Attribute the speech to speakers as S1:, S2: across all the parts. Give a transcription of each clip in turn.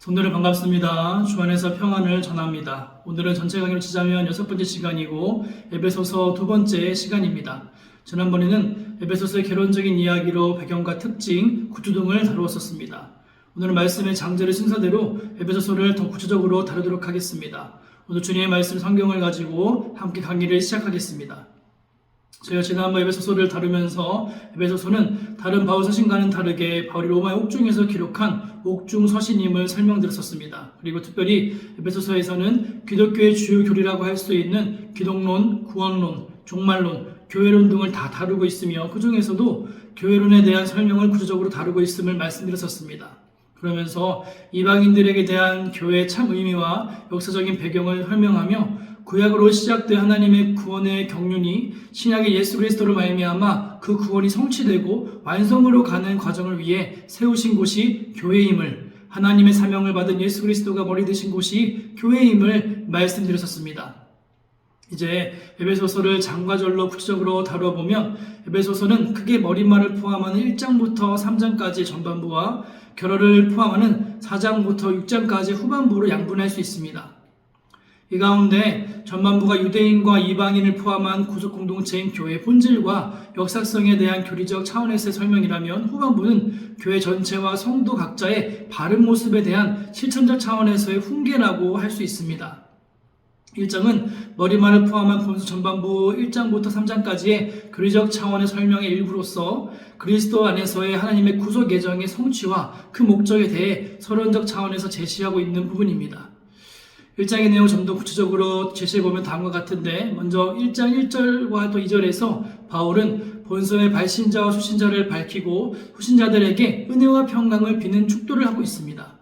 S1: 성도들 반갑습니다. 주 안에서 평안을 전합니다. 오늘은 전체 강의로 치자면 6번째 시간이고 에베소서 2번째 시간입니다. 지난번에는 에베소서의 개론적인 이야기로 배경과 특징, 구조 등을 다루었었습니다. 오늘은 말씀의 장절의 순서대로 에베소서를 더 구체적으로 다루도록 하겠습니다. 오늘 주님의 말씀 성경을 가지고 함께 강의를 시작하겠습니다. 제가 지난번 에베소서를 다루면서 에베소서는 다른 바울 서신과는 다르게 바울이 로마의 옥중에서 기록한 옥중 서신임을 설명드렸었습니다. 그리고 특별히 에베소서에서는 기독교의 주요 교리라고 할 수 있는 기독론, 구원론, 종말론, 교회론 등을 다 다루고 있으며 그 중에서도 교회론에 대한 설명을 구체적으로 다루고 있음을 말씀드렸었습니다. 그러면서 이방인들에게 대한 교회의 참 의미와 역사적인 배경을 설명하며 구약으로 시작된 하나님의 구원의 경륜이 신약의 예수 그리스도로 말미암아 그 구원이 성취되고 완성으로 가는 과정을 위해 세우신 곳이 교회임을, 하나님의 사명을 받은 예수 그리스도가 머리 되신 곳이 교회임을 말씀드렸었습니다. 이제 에베소서를 장과절로 구체적으로 다뤄보면 에베소서는 크게 머릿말을 포함하는 1장부터 3장까지 전반부와 결어를 포함하는 4장부터 6장까지 후반부로 양분할 수 있습니다. 이 가운데 전반부가 유대인과 이방인을 포함한 구속 공동체인 교회의 본질과 역사성에 대한 교리적 차원에서의 설명이라면 후반부는 교회 전체와 성도 각자의 바른 모습에 대한 실천적 차원에서의 훈계라고 할 수 있습니다. 1장은 머리말을 포함한 본서 전반부 1장부터 3장까지의 교리적 차원의 설명의 일부로서 그리스도 안에서의 하나님의 구속 예정의 성취와 그 목적에 대해 서론적 차원에서 제시하고 있는 부분입니다. 1장의 내용을 좀 더 구체적으로 제시해보면 다음과 같은데, 먼저 1장 1절과 또 2절에서 바울은 본서의 발신자와 수신자를 밝히고 수신자들에게 은혜와 평강을 비는 축도를 하고 있습니다.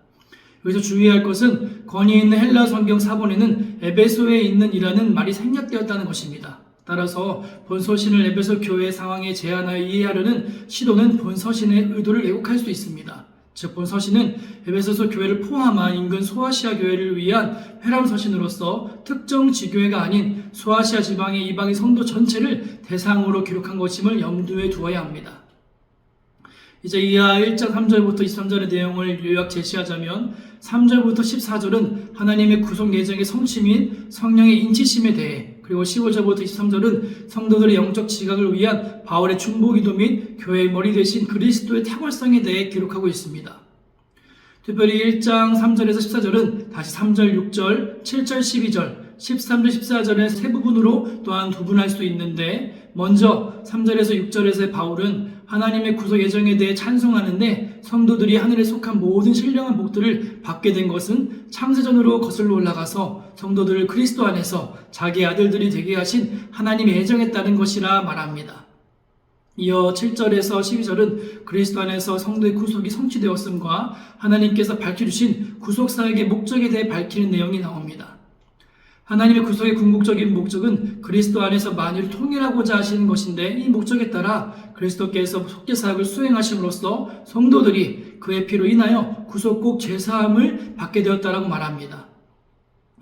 S1: 여기서 주의할 것은 권위 있는 헬라 성경 사본에는 에베소에 있는 이라는 말이 생략되었다는 것입니다. 따라서 본서신을 에베소 교회의 상황에 제한하여 이해하려는 시도는 본서신의 의도를 왜곡할 수 있습니다. 즉 본서신은 에베소서 교회를 포함한 인근 소아시아 교회를 위한 회람서신으로서 특정 지교회가 아닌 소아시아 지방의 이방인 성도 전체를 대상으로 기록한 것임을 염두에 두어야 합니다. 이제 이하 1장 3절부터 23절의 내용을 요약 제시하자면 3절부터 14절은 하나님의 구속 예정의 성취 및 성령의 인치심에 대해, 그리고 15절부터 23절은 성도들의 영적 지각을 위한 바울의 중보기도 및 교회의 머리 대신 그리스도의 탁월성에 대해 기록하고 있습니다. 특별히 1장 3절에서 14절은 다시 3절, 6절, 7절, 12절, 13절, 14절의 세 부분으로 또한 구분할 수 있는데, 먼저 3절에서 6절에서의 바울은 하나님의 구속 예정에 대해 찬송하는데 성도들이 하늘에 속한 모든 신령한 복들을 받게 된 것은 창세전으로 거슬러 올라가서 성도들을 그리스도 안에서 자기의 아들들이 되게 하신 하나님의 예정에 따른 것이라 말합니다. 이어 7절에서 12절은 그리스도 안에서 성도의 구속이 성취되었음과 하나님께서 밝혀주신 구속사역의 목적에 대해 밝히는 내용이 나옵니다. 하나님의 구속의 궁극적인 목적은 그리스도 안에서 만유를 통일하고자 하시는 것인데, 이 목적에 따라 그리스도께서 속죄사역을 수행하심으로써 성도들이 그의 피로 인하여 구속국 죄사함을 받게 되었다라고 말합니다.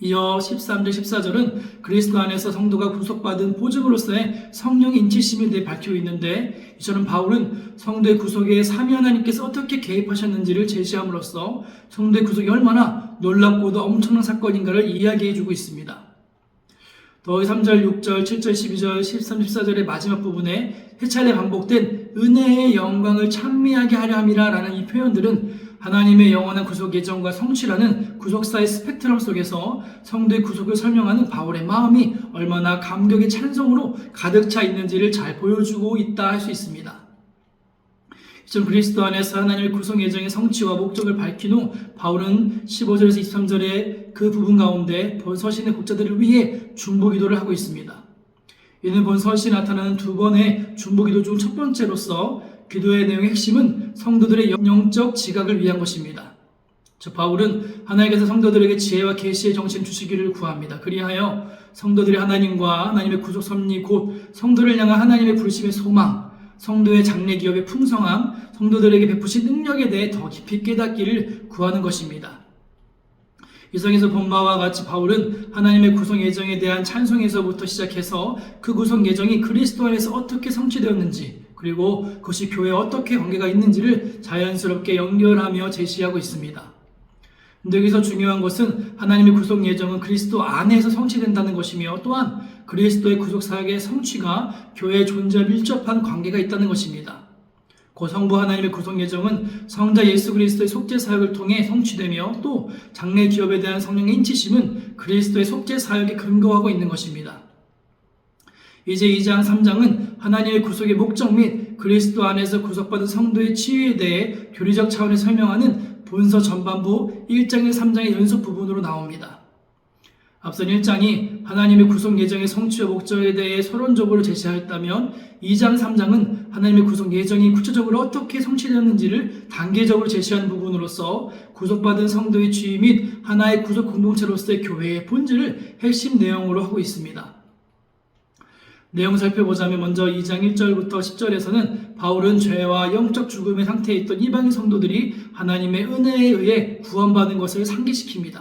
S1: 이어 13절 14절은 그리스도 안에서 성도가 구속받은 보증으로서의 성령의 인치심에 대해 밝히고 있는데, 이처럼 바울은 성도의 구속에 삼위 하나님께서 어떻게 개입하셨는지를 제시함으로써 성도의 구속이 얼마나 놀랍고도 엄청난 사건인가를 이야기해주고 있습니다. 더하기 3절, 6절, 7절, 12절, 13, 14절의 마지막 부분에 세 차례 반복된 은혜의 영광을 찬미하게 하려 함이라 라는 이 표현들은 하나님의 영원한 구속 예정과 성취라는 구속사의 스펙트럼 속에서 성도의 구속을 설명하는 바울의 마음이 얼마나 감격의 찬송으로 가득 차 있는지를 잘 보여주고 있다 할 수 있습니다. 이처럼 그리스도 안에서 하나님의 구속 예정의 성취와 목적을 밝힌 후 바울은 15절에서 23절의 그 부분 가운데 본서신의 독자들을 위해 중보기도를 하고 있습니다. 이는 본서신에 나타나는 두 번의 중보기도 중 첫 번째로서 기도의 내용의 핵심은 성도들의 영적 지각을 위한 것입니다. 즉 바울은 하나님께서 성도들에게 지혜와 계시의 정신을 주시기를 구합니다. 그리하여 성도들이 하나님과 하나님의 구속 섭리 곧 성도를 향한 하나님의 부르심의 소망, 성도의 장래 기업의 풍성함, 성도들에게 베푸신 능력에 대해 더 깊이 깨닫기를 구하는 것입니다. 이성에서 본 바와 같이 바울은 하나님의 구속 예정에 대한 찬송에서부터 시작해서 그 구속 예정이 그리스도 안에서 어떻게 성취되었는지, 그리고 그것이 교회에 어떻게 관계가 있는지를 자연스럽게 연결하며 제시하고 있습니다. 근데 여기서 중요한 것은 하나님의 구속 예정은 그리스도 안에서 성취된다는 것이며 또한 그리스도의 구속 사역의 성취가 교회의 존재와 밀접한 관계가 있다는 것입니다. 고 성부 하나님의 구속 예정은 성자 예수 그리스도의 속죄 사역을 통해 성취되며 또 장래 기업에 대한 성령의 인치심은 그리스도의 속죄 사역에 근거하고 있는 것입니다. 이제 2장 3장은 하나님의 구속의 목적 및 그리스도 안에서 구속받은 성도의 치유에 대해 교리적 차원에 설명하는 본서 전반부 1장에 3장의 연속 부분으로 나옵니다. 앞선 1장이 하나님의 구속 예정의 성취와 목적에 대해 서론적으로 제시하였다면 2장 3장은 하나님의 구속 예정이 구체적으로 어떻게 성취되었는지를 단계적으로 제시하는 부분으로서 구속받은 성도의 치유 및 하나의 구속 공동체로서의 교회의 본질을 핵심 내용으로 하고 있습니다. 내용 살펴보자면 먼저 2장 1절부터 10절에서는 바울은 죄와 영적 죽음의 상태에 있던 이방인 성도들이 하나님의 은혜에 의해 구원받은 것을 상기시킵니다.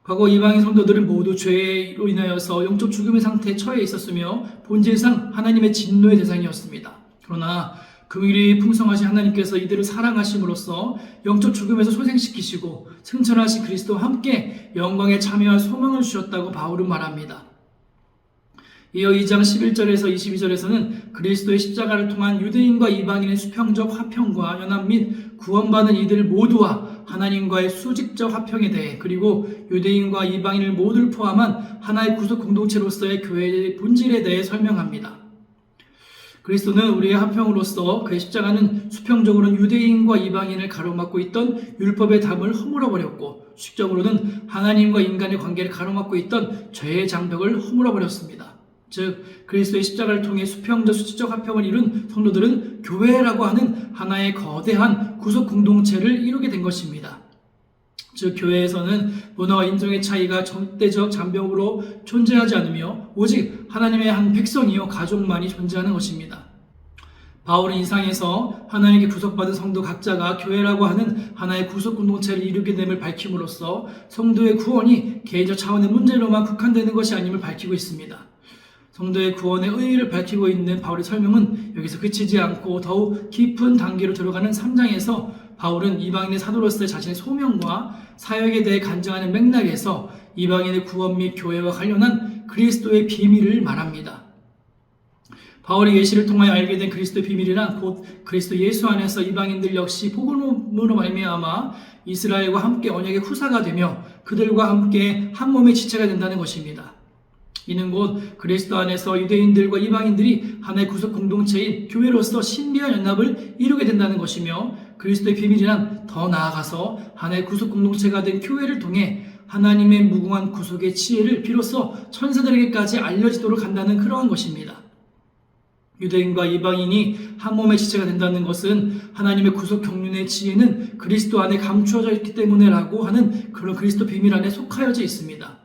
S1: 과거 이방인 성도들은 모두 죄로 인하여서 영적 죽음의 상태에 처해 있었으며 본질상 하나님의 진노의 대상이었습니다. 그러나 긍휼이 풍성하신 하나님께서 이들을 사랑하심으로써 영적 죽음에서 소생시키시고 승천하신 그리스도와 함께 영광에 참여할 소망을 주셨다고 바울은 말합니다. 이어 2장 11절에서 22절에서는 그리스도의 십자가를 통한 유대인과 이방인의 수평적 화평과 연합 및 구원받은 이들 모두와 하나님과의 수직적 화평에 대해 그리고 유대인과 이방인을 모두를 포함한 하나의 구속 공동체로서의 교회의 본질에 대해 설명합니다. 그리스도는 우리의 화평으로서 그의 십자가는 수평적으로는 유대인과 이방인을 가로막고 있던 율법의 담을 허물어버렸고 수직적으로는 하나님과 인간의 관계를 가로막고 있던 죄의 장벽을 허물어버렸습니다. 즉 그리스도의 십자가를 통해 수평적 수직적 화평을 이룬 성도들은 교회라고 하는 하나의 거대한 구속 공동체를 이루게 된 것입니다. 즉 교회에서는 문화와 인종의 차이가 절대적 장벽으로 존재하지 않으며 오직 하나님의 한 백성이요 가족만이 존재하는 것입니다. 바울은 이상에서 하나님께 구속받은 성도 각자가 교회라고 하는 하나의 구속 공동체를 이루게 됨을 밝힘으로써 성도의 구원이 개인적 차원의 문제로만 국한되는 것이 아님을 밝히고 있습니다. 성도의 구원의 의의를 밝히고 있는 바울의 설명은 여기서 그치지 않고 더욱 깊은 단계로 들어가는 3장에서 바울은 이방인의 사도로서의 자신의 소명과 사역에 대해 간증하는 맥락에서 이방인의 구원 및 교회와 관련한 그리스도의 비밀을 말합니다. 바울의 예시를 통하여 알게 된 그리스도의 비밀이란 곧 그리스도 예수 안에서 이방인들 역시 복음으로 말미암아 이스라엘과 함께 언약의 후사가 되며 그들과 함께 한 몸의 지체가 된다는 것입니다. 이는 곧 그리스도 안에서 유대인들과 이방인들이 하나의 구속 공동체인 교회로서 신비한 연합을 이루게 된다는 것이며 그리스도의 비밀이란 더 나아가서 하나의 구속 공동체가 된 교회를 통해 하나님의 무궁한 구속의 지혜를 비로소 천사들에게까지 알려지도록 한다는 그러한 것입니다. 유대인과 이방인이 한 몸의 지체가 된다는 것은 하나님의 구속 경륜의 지혜는 그리스도 안에 감추어져 있기 때문에라고 하는 그런 그리스도 비밀 안에 속하여져 있습니다.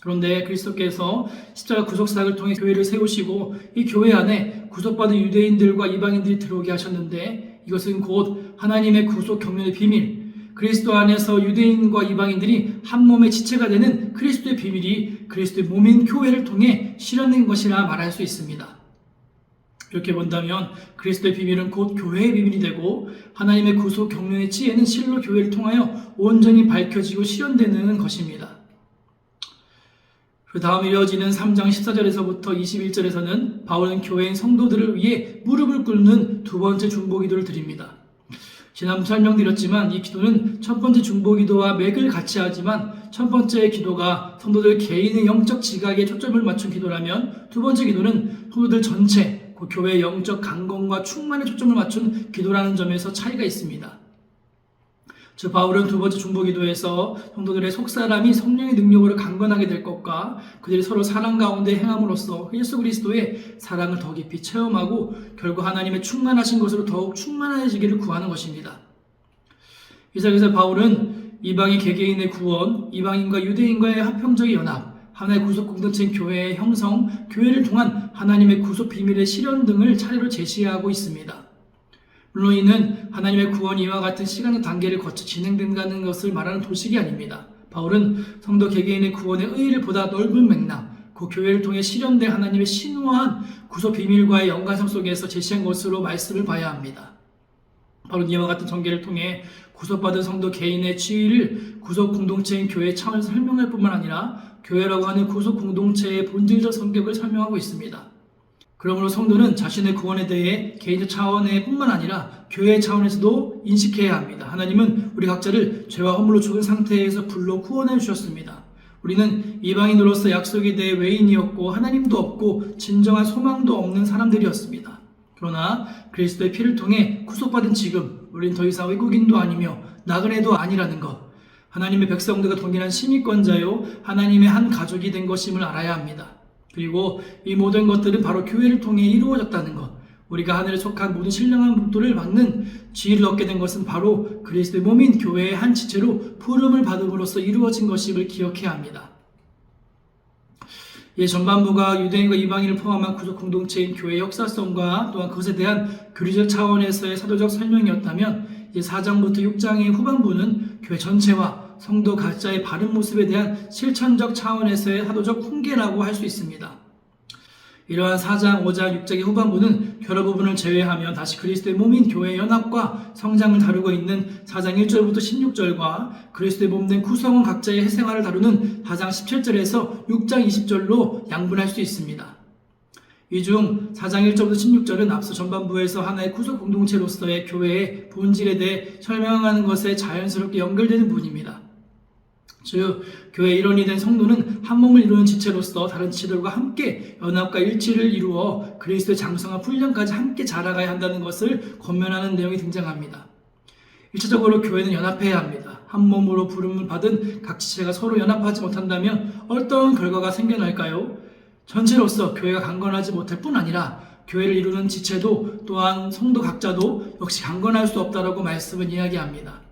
S1: 그런데 그리스도께서 십자가 구속 사역을 통해 교회를 세우시고 이 교회 안에 구속받은 유대인들과 이방인들이 들어오게 하셨는데 이것은 곧 하나님의 구속 경륜의 비밀, 그리스도 안에서 유대인과 이방인들이 한 몸의 지체가 되는 그리스도의 비밀이 그리스도의 몸인 교회를 통해 실현된 것이라 말할 수 있습니다. 이렇게 본다면 그리스도의 비밀은 곧 교회의 비밀이 되고 하나님의 구속 경륜의 지혜는 실로 교회를 통하여 온전히 밝혀지고 실현되는 것입니다. 그 다음 이어지는 3장 14절에서부터 21절에서는 바울은 교회인 성도들을 위해 무릎을 꿇는 두 번째 중보기도를 드립니다. 지난번 설명드렸지만 이 기도는 첫 번째 중보기도와 맥을 같이 하지만 첫 번째 기도가 성도들 개인의 영적 지각에 초점을 맞춘 기도라면 두 번째 기도는 성도들 전체, 그 교회의 영적 강건과 충만에 초점을 맞춘 기도라는 점에서 차이가 있습니다. 즉 바울은 두 번째 중보기도에서 성도들의 속사람이 성령의 능력으로 강건하게 될 것과 그들이 서로 사랑 가운데 행함으로써 예수 그리스도의 사랑을 더 깊이 체험하고 결국 하나님의 충만하신 것으로 더욱 충만해지기를 구하는 것입니다. 이 장에서 바울은 이방인 개개인의 구원, 이방인과 유대인과의 화평적인 연합, 하나의 구속 공동체인 교회의 형성, 교회를 통한 하나님의 구속 비밀의 실현 등을 차례로 제시하고 있습니다. 물론 이는 하나님의 구원이 이와 같은 시간의 단계를 거쳐 진행된다는 것을 말하는 도식이 아닙니다. 바울은 성도 개개인의 구원의 의의를 보다 넓은 맥락, 그 교회를 통해 실현된 하나님의 신후한 구속 비밀과의 연관성 속에서 제시한 것으로 말씀을 봐야 합니다. 바로 이와 같은 전개를 통해 구속받은 성도 개인의 지위를 구속 공동체인 교회 차원에서 설명할 뿐만 아니라 교회라고 하는 구속 공동체의 본질적 성격을 설명하고 있습니다. 그러므로 성도는 자신의 구원에 대해 개인적 차원의 뿐만 아니라 교회 차원에서도 인식해야 합니다. 하나님은 우리 각자를 죄와 허물로 죽은 상태에서 불러 구원해 주셨습니다. 우리는 이방인으로서 약속에 대해 외인이었고 하나님도 없고 진정한 소망도 없는 사람들이었습니다. 그러나 그리스도의 피를 통해 구속받은 지금 우리는 더 이상 외국인도 아니며 나그네도 아니라는 것, 하나님의 백성들과 동일한 시민권자요 하나님의 한 가족이 된 것임을 알아야 합니다. 그리고 이 모든 것들은 바로 교회를 통해 이루어졌다는 것, 우리가 하늘에 속한 모든 신령한 복도를 받는 지위를 얻게 된 것은 바로 그리스도의 몸인 교회의 한 지체로 부름을 받음으로써 이루어진 것임을 기억해야 합니다. 이 전반부가 유대인과 이방인을 포함한 구속 공동체인 교회의 역사성과 또한 그것에 대한 교리적 차원에서의 사도적 설명이었다면, 이 4장부터 6장의 후반부는 교회 전체와 성도 각자의 바른 모습에 대한 실천적 차원에서의 사도적 훈계라고 할 수 있습니다. 이러한 4장, 5장, 6장의 후반부는 결혼 부분을 제외하면 다시 그리스도의 몸인 교회의 연합과 성장을 다루고 있는 4장 1절부터 16절과 그리스도의 몸된 구성원 각자의 회생활을 다루는 4장 17절에서 6장 20절로 양분할 수 있습니다. 이 중 4장 1절부터 16절은 앞서 전반부에서 하나의 구속 공동체로서의 교회의 본질에 대해 설명하는 것에 자연스럽게 연결되는 부분입니다. 즉, 교회의 일원이 된 성도는 한 몸을 이루는 지체로서 다른 지체들과 함께 연합과 일치를 이루어 그리스도의 장성한 훈련까지 함께 자라가야 한다는 것을 권면하는 내용이 등장합니다. 1차적으로 교회는 연합해야 합니다. 한 몸으로 부름을 받은 각 지체가 서로 연합하지 못한다면 어떤 결과가 생겨날까요? 전체로서 교회가 강건하지 못할 뿐 아니라 교회를 이루는 지체도 또한 성도 각자도 역시 강건할 수 없다라고 말씀은 이야기합니다.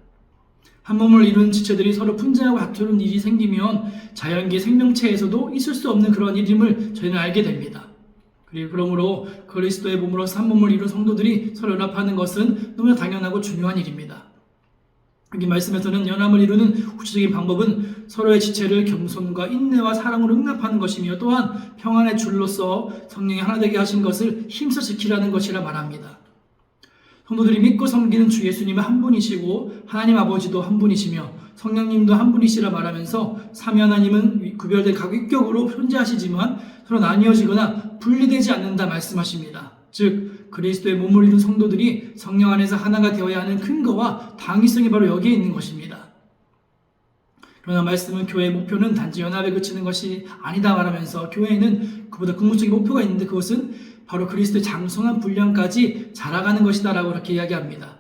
S1: 한 몸을 이루는 지체들이 서로 분쟁하고 다투는 일이 생기면 자연계 생명체에서도 있을 수 없는 그런 일임을 저희는 알게 됩니다. 그러므로 그리스도의 몸으로서 한 몸을 이룬 성도들이 서로 연합하는 것은 너무나 당연하고 중요한 일입니다. 여기 말씀에서는 연합을 이루는 구체적인 방법은 서로의 지체를 겸손과 인내와 사랑으로 응답하는 것이며 또한 평안의 줄로서 성령이 하나 되게 하신 것을 힘써 지키라는 것이라 말합니다. 성도들이 믿고 섬기는 주 예수님은 한 분이시고 하나님 아버지도 한 분이시며 성령님도 한 분이시라 말하면서 삼위 하나님은 구별된 각 위격으로 존재하시지만 서로 나뉘어지거나 분리되지 않는다 말씀하십니다. 즉 그리스도의 몸을 이룬 성도들이 성령 안에서 하나가 되어야 하는 근거와 당위성이 바로 여기에 있는 것입니다. 그러나 말씀은 교회의 목표는 단지 연합에 그치는 것이 아니다 말하면서 교회에는 그보다 궁극적인 목표가 있는데 그것은 바로 그리스도의 장성한 분량까지 자라가는 것이다 라고 이렇게 이야기합니다.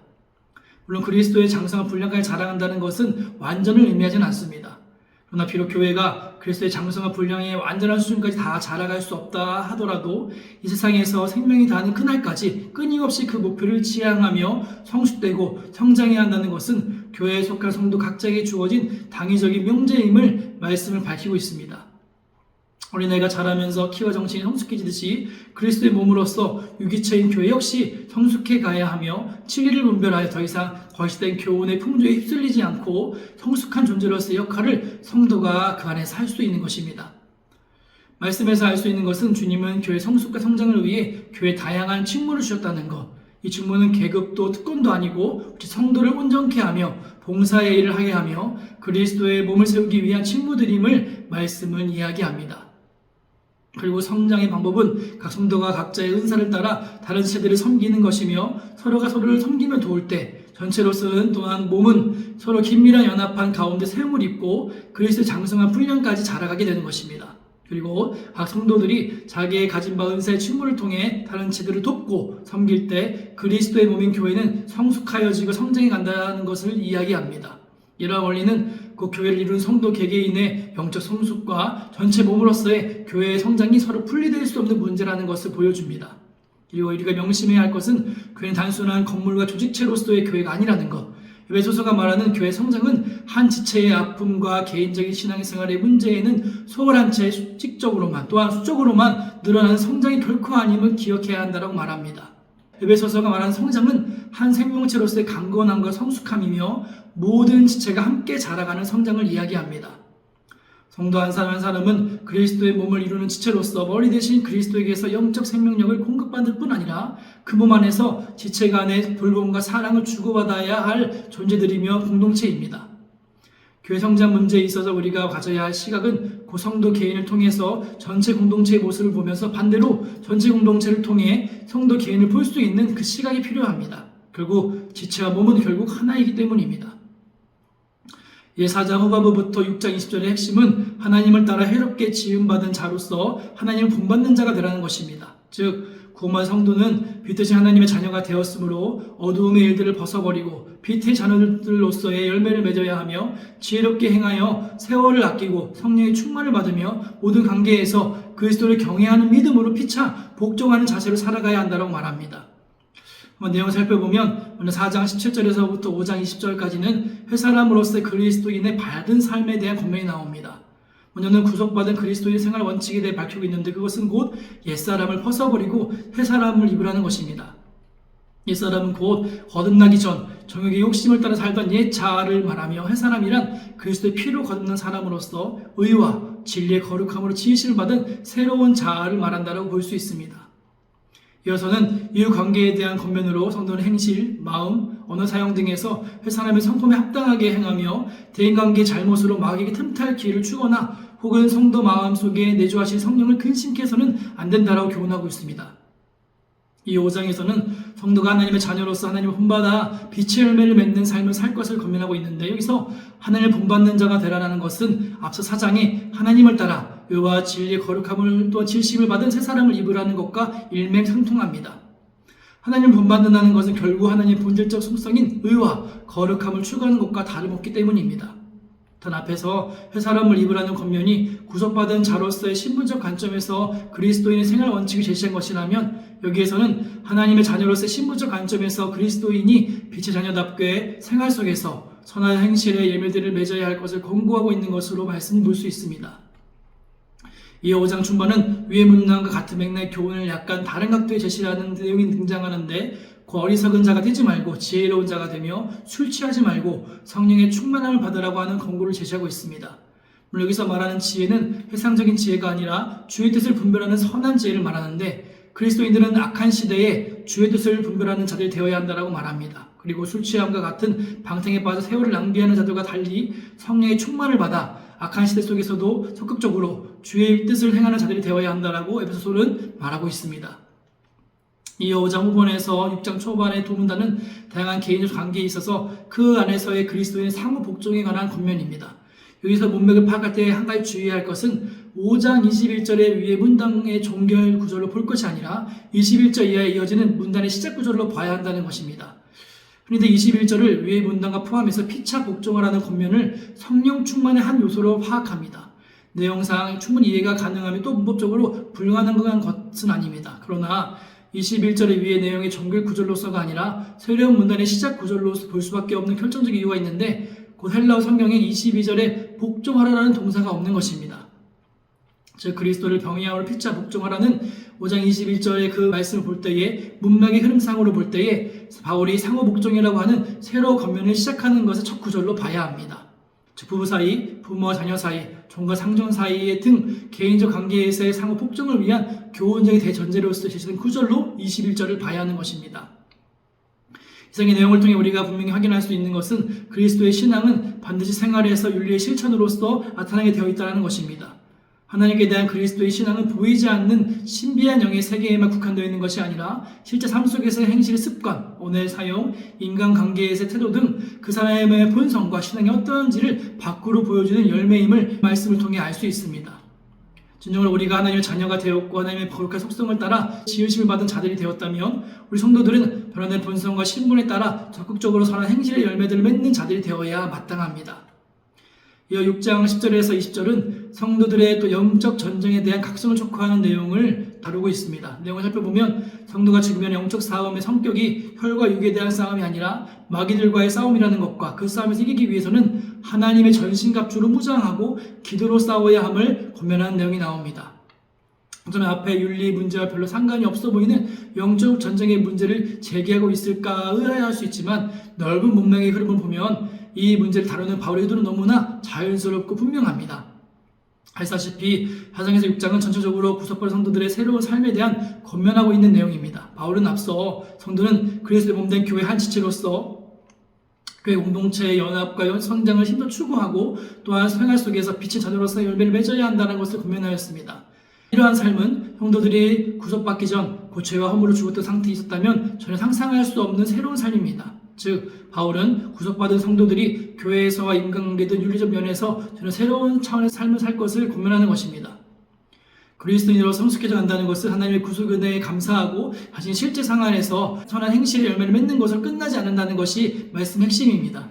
S1: 물론 그리스도의 장성한 분량까지 자라간다는 것은 완전을 의미하지는 않습니다. 그러나 비록 교회가 그리스도의 장성한 분량의 완전한 수준까지 다 자라갈 수 없다 하더라도 이 세상에서 생명이 다하는 그날까지 끊임없이 그 목표를 지향하며 성숙되고 성장해야 한다는 것은 교회에 속한 성도 각자에게 주어진 당위적인 명제임을 말씀을 밝히고 있습니다. 어린아이가 자라면서 키와 정신이 성숙해지듯이 그리스도의 몸으로서 유기체인 교회 역시 성숙해 가야 하며 진리를 분별하여 더 이상 거시된 교훈의 풍조에 휩쓸리지 않고 성숙한 존재로서의 역할을 성도가 그 안에서 할 수 있는 것입니다. 말씀에서 알 수 있는 것은 주님은 교회 성숙과 성장을 위해 교회에 다양한 직무를 주셨다는 것, 이 직무는 계급도 특권도 아니고 성도를 온전케 하며 봉사의 일을 하게 하며 그리스도의 몸을 세우기 위한 직무들임을 말씀은 이야기합니다. 그리고 성장의 방법은 각 성도가 각자의 은사를 따라 다른 지체들을 섬기는 것이며 서로가 서로를 섬기며 도울 때 전체로서는 또한 몸은 서로 긴밀한 연합한 가운데 세움을 입고 그리스도의 장성한 훈련까지 자라가게 되는 것입니다. 그리고 각 성도들이 자기의 가진 바 은사의 직무를 통해 다른 지체들을 돕고 섬길 때 그리스도의 몸인 교회는 성숙하여지고 성장해 간다는 것을 이야기합니다. 이러한 원리는 그 교회를 이룬 성도 개개인의 영적 성숙과 전체 몸으로서의 교회의 성장이 서로 분리될 수 없는 문제라는 것을 보여줍니다. 그리고 우리가 명심해야 할 것은 교회는 단순한 건물과 조직체로서의 교회가 아니라는 것. 에베소서가 말하는 교회 성장은 한 지체의 아픔과 개인적인 신앙생활의 문제에는 소홀한 채 수직적으로만 또한 수적으로만 늘어나는 성장이 결코 아님을 기억해야 한다고 말합니다. 에베소서가 말하는 성장은 한 생명체로서의 강건함과 성숙함이며 모든 지체가 함께 자라가는 성장을 이야기합니다. 성도 한 사람 한 사람은 그리스도의 몸을 이루는 지체로서 머리 대신 그리스도에게서 영적 생명력을 공급받을 뿐 아니라 그 몸 안에서 지체 간의 돌봄과 사랑을 주고받아야 할 존재들이며 공동체입니다. 교회 성장 문제에 있어서 우리가 가져야 할 시각은 그 성도 개인을 통해서 전체 공동체의 모습을 보면서 반대로 전체 공동체를 통해 성도 개인을 볼 수 있는 그 시각이 필요합니다. 결국 지체와 몸은 결국 하나이기 때문입니다. 예사장 후반부부터 6장 20절의 핵심은 하나님을 따라 해롭게 지음받은 자로서 하나님을 본받는 자가 되라는 것입니다. 즉 구원받은 성도는 빛 대신 하나님의 자녀가 되었으므로 어두움의 일들을 벗어버리고 빛의 자녀들로서의 열매를 맺어야 하며 지혜롭게 행하여 세월을 아끼고 성령의 충만을 받으며 모든 관계에서 그리스도를 경외하는 믿음으로 피차 복종하는 자세로 살아가야 한다고 말합니다. 한번 내용을 살펴보면 먼저 4장 17절에서부터 5장 20절까지는 회사람으로서의 그리스도인의 바른 삶에 대한 권면이 나옵니다. 먼저는 구속받은 그리스도인의 생활 원칙에 대해 밝히고 있는데 그것은 곧 옛사람을 벗어버리고 새사람을 입으라는 것입니다. 옛사람은 곧 거듭나기 전 정욕의 욕심을 따라 살던 옛 자아를 말하며 새사람이란 그리스도의 피로 거듭난 사람으로서 의와 진리의 거룩함으로 지으심을 받은 새로운 자아를 말한다고 볼 수 있습니다. 이어서는 이후 관계에 대한 권면으로 성도는 행실, 마음, 언어 사용 등에서 회사람의 성품에 합당하게 행하며 대인관계 잘못으로 마귀에게 틈탈 기회를 주거나 혹은 성도 마음속에 내주하신 성령을 근심케 해서는 안 된다라고 교훈하고 있습니다. 이 5장에서는 성도가 하나님의 자녀로서 하나님을 본받아 빛의 열매를 맺는 삶을 살 것을 권면하고 있는데 여기서 하나님을 본받는 자가 되라는 것은 앞서 4장에 하나님을 따라 의와 진리의 거룩함을 또 질심을 받은 새 사람을 입으라는 것과 일맥상통합니다. 하나님을 본받는다는 것은 결국 하나님의 본질적 속성인 의와 거룩함을 추구하는 것과 다름없기 때문입니다. 단 앞에서 새 사람을 입으라는 권면이 구속받은 자로서의 신분적 관점에서 그리스도인의 생활 원칙을 제시한 것이라면 여기에서는 하나님의 자녀로서의 신분적 관점에서 그리스도인이 빛의 자녀답게 생활 속에서 선한 행실의 열매들을 맺어야 할 것을 권고하고 있는 것으로 말씀을 볼 수 있습니다. 이 5장 중반은 위의 문장과 같은 맥락의 교훈을 약간 다른 각도에 제시하는 내용이 등장하는데 그 어리석은 자가 되지 말고 지혜로운 자가 되며 술 취하지 말고 성령의 충만함을 받으라고 하는 권고를 제시하고 있습니다. 물론 여기서 말하는 지혜는 세상적인 지혜가 아니라 주의 뜻을 분별하는 선한 지혜를 말하는데 그리스도인들은 악한 시대에 주의 뜻을 분별하는 자들이 되어야 한다고 말합니다. 그리고 술 취함과 같은 방탕에 빠져 세월을 낭비하는 자들과 달리 성령의 충만을 받아 악한 시대 속에서도 적극적으로 주의 뜻을 행하는 자들이 되어야 한다고 에베소서는 말하고 있습니다. 이 5장 후반에서 6장 초반의 두 문단은 다양한 개인적 관계에 있어서 그 안에서의 그리스도인의 상호 복종에 관한 권면입니다. 여기서 문맥을 파악할 때 한 가지 주의해야 할 것은 5장 21절의 위의 문단의 종결 구절로 볼 것이 아니라 21절 이하에 이어지는 문단의 시작 구절로 봐야 한다는 것입니다. 그런데 21절을 위의 문단과 포함해서 피차 복종하라는 권면을 성령 충만의 한 요소로 파악합니다. 내용상 충분히 이해가 가능하며 또 문법적으로 불가능한 것은 아닙니다. 그러나 21절의 위의 내용의 종결 구절로서가 아니라 새로운 문단의 시작 구절로 볼 수밖에 없는 결정적 이유가 있는데 곧 헬라어 성경에 22절에 복종하라라는 동사가 없는 것입니다. 즉 그리스도를 병이함으로 피차 복종하라는 5장 21절의 그 말씀을 볼 때에 문맥의 흐름상으로 볼 때에 바울이 상호 복종이라고 하는 새로운 권면을 시작하는 것을 첫 구절로 봐야 합니다. 즉 부부 사이, 부모와 자녀 사이, 종과 상전 사이의 등 개인적 관계에서의 상호 복종을 위한 교훈적인 대전제로서 제시된 구절로 21절을 봐야 하는 것입니다. 이상의 내용을 통해 우리가 분명히 확인할 수 있는 것은 그리스도의 신앙은 반드시 생활에서 윤리의 실천으로서 나타나게 되어 있다는 것입니다. 하나님께 대한 그리스도의 신앙은 보이지 않는 신비한 영의 세계에만 국한되어 있는 것이 아니라 실제 삶 속에서의 행실의 습관, 언어의 사용, 인간관계에서의 태도 등 그 사람의 본성과 신앙이 어떠한지를 밖으로 보여주는 열매임을 말씀을 통해 알 수 있습니다. 진정으로 우리가 하나님의 자녀가 되었고 하나님의 거룩한 속성을 따라 지으심을 받은 자들이 되었다면 우리 성도들은 변화된 본성과 신분에 따라 적극적으로 선한 행실의 열매들을 맺는 자들이 되어야 마땅합니다. 이어 6장 10절에서 20절은 성도들의 또 영적 전쟁에 대한 각성을 촉구하는 내용을 다루고 있습니다. 내용을 살펴보면 성도가 죽으면 영적 싸움의 성격이 혈과 육에 대한 싸움이 아니라 마귀들과의 싸움이라는 것과 그 싸움에서 이기기 위해서는 하나님의 전신갑주로 무장하고 기도로 싸워야 함을 권면하는 내용이 나옵니다. 저는 앞에 윤리 문제와 별로 상관이 없어 보이는 영적 전쟁의 문제를 제기하고 있을까 의아해할 수 있지만 넓은 문맥의 흐름을 보면 이 문제를 다루는 바울의 의도는 너무나 자연스럽고 분명합니다. 알다시피 사장에서 6장은 전체적으로 구속받은 성도들의 새로운 삶에 대한 권면하고 있는 내용입니다. 바울은 앞서 성도는 그리스도의 몸된 교회 한 지체로서 교회 공동체의 연합과 성장을 힘써 추구하고 또한 생활 속에서 빛의 자녀로서 열매를 맺어야 한다는 것을 권면하였습니다. 이러한 삶은 성도들이 구속받기 전 고죄와 허물로 죽었던 상태에 있었다면 전혀 상상할 수 없는 새로운 삶입니다. 즉 바울은 구속받은 성도들이 교회에서와 인간관계 등 윤리적 면에서 전혀 새로운 차원의 삶을 살 것을 권면하는 것입니다. 그리스도인으로 성숙해져 간다는 것은 하나님의 구속 은혜에 감사하고 자신의 실제 상황에서 선한 행실의 열매를 맺는 것으로 끝나지 않는다는 것이 말씀의 핵심입니다.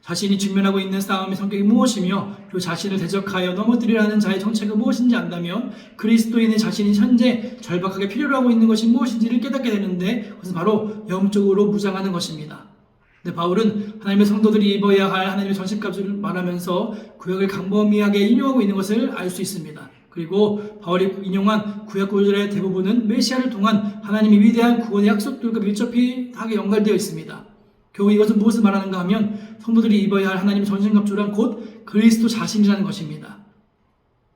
S1: 자신이 직면하고 있는 싸움의 성격이 무엇이며 그 자신을 대적하여 넘어뜨리려 하는 자의 정체가 무엇인지 안다면 그리스도인의 자신이 현재 절박하게 필요로 하고 있는 것이 무엇인지를 깨닫게 되는데 그것은 바로 영적으로 무장하는 것입니다. 바울은 하나님의 성도들이 입어야 할 하나님의 전신갑주를 말하면서 구약을 광범위하게 인용하고 있는 것을 알 수 있습니다. 그리고 바울이 인용한 구약 구절의 대부분은 메시아를 통한 하나님의 위대한 구원의 약속들과 밀접하게 연관되어 있습니다. 결국 이것은 무엇을 말하는가 하면 성도들이 입어야 할 하나님의 전신갑주란 곧 그리스도 자신이라는 것입니다.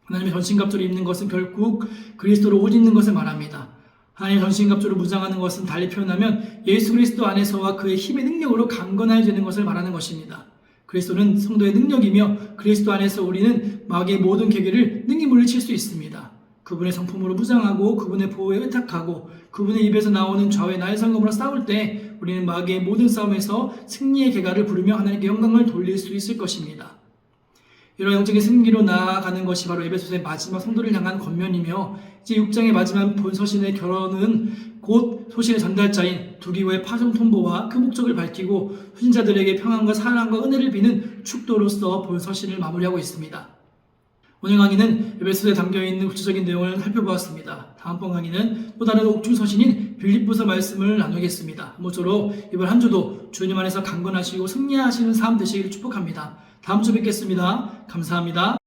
S1: 하나님의 전신갑주를 입는 것은 결국 그리스도로 옷 입는 것을 말합니다. 하나님의 전신갑주를 무장하는 것은 달리 표현하면 예수 그리스도 안에서와 그의 힘의 능력으로 강건해지는 것을 말하는 것입니다. 그리스도는 성도의 능력이며 그리스도 안에서 우리는 마귀의 모든 계계를 능히 물리칠 수 있습니다. 그분의 성품으로 무장하고 그분의 보호에 의탁하고 그분의 입에서 나오는 좌우의 나의 성검으로 싸울 때 우리는 마귀의 모든 싸움에서 승리의 계가를 부르며 하나님께 영광을 돌릴 수 있을 것입니다. 이런 영적인 승리로 나아가는 것이 바로 에베소서의 마지막 성도를 향한 권면이며 이제 6장의 마지막 본서신의 결론은 곧 소신의 전달자인 두기호의 파송 통보와 그 목적을 밝히고 수신자들에게 평안과 사랑과 은혜를 비는 축도로서 본서신을 마무리하고 있습니다. 오늘 강의는 에베소서에 담겨있는 구체적인 내용을 살펴보았습니다. 다음번 강의는 또 다른 옥중 서신인 빌립보서 말씀을 나누겠습니다. 모쪼록 이번 한 주도 주님 안에서 강건하시고 승리하시는 삶 되시기를 축복합니다. 다음 주 뵙겠습니다. 감사합니다.